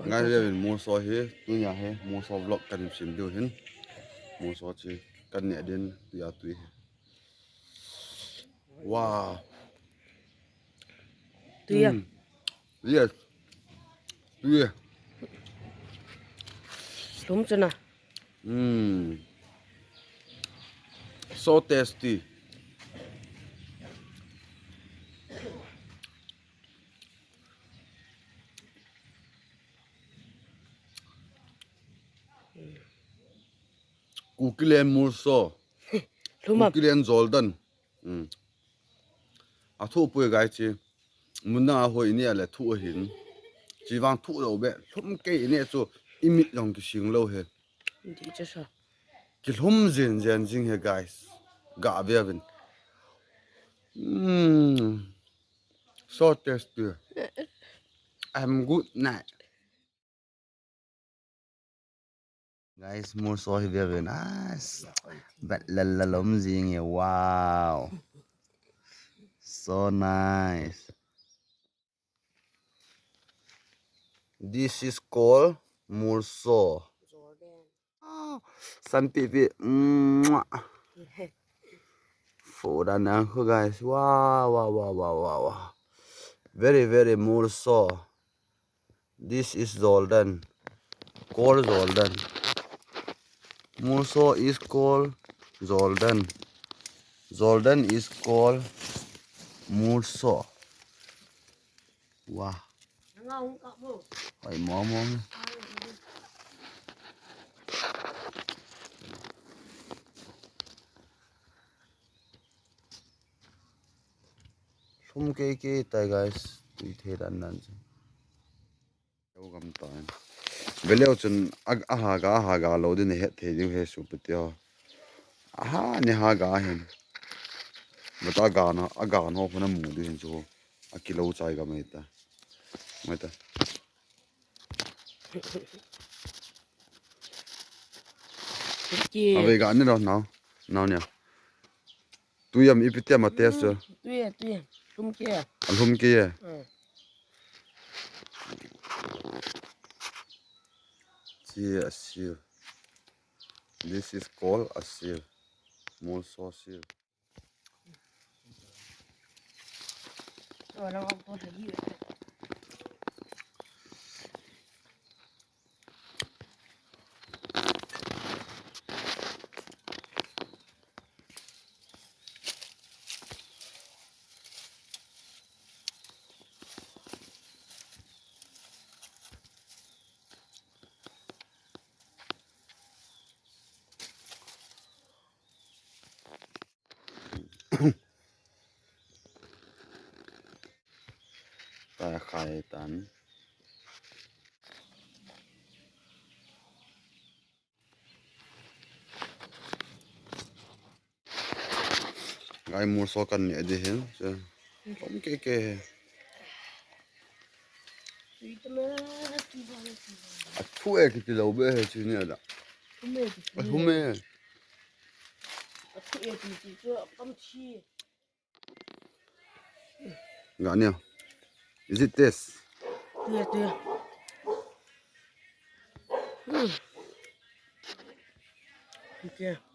ngay đây mua so hết tôi nhà hết mua so vlog cần xem điều hết mua so chứ cần nhẹ đến tôi à tôi wow Tuy yes tôi đúng chưa nào? so tasty Kukilen mua so Kukilen Jordan à thu bùi gai chi muốn na hồi nè là thu hình chỉ vang thu đâu bé lum cây nè cho imit lòng cái xing lâu hết Thì chứ sao? cái lum zin zin zin hết guys gà về bên so tasty I'm good night guys mua so hi về bên nice bạn là lum zin nghe wow so nice this is called murso oh, Sun Pipi Phủ Đà Nẵng guys wow wow wow wow wow wow very very murso this is Jordan called Jordan murso is called Jordan Jordan is called murso wow phải mò mò không cái tay guys tùy thế đàn năn đâu cầm tay về leo chân aha ga lâu đến hết thế điều hết sụp tiêu aha nè ha hen mà ta ga nó phần mù đi hen chỗ kilo chạy ga mấy ta à về ga nữa nào nào nè tụi em ít tiệm mà test chưa Tuy đúng chưa? anh hôm kia chia siêu this is called a siêu more so siêu Rồi nó không có thể gì. ta khai tán gai mua so cần nhẹ đi hen chứ không cái Tuy tao mới thu cái lâu bé chứ nè đó hôm nay Tuy thì chưa bấm chi. gà nè is it this Tuy ok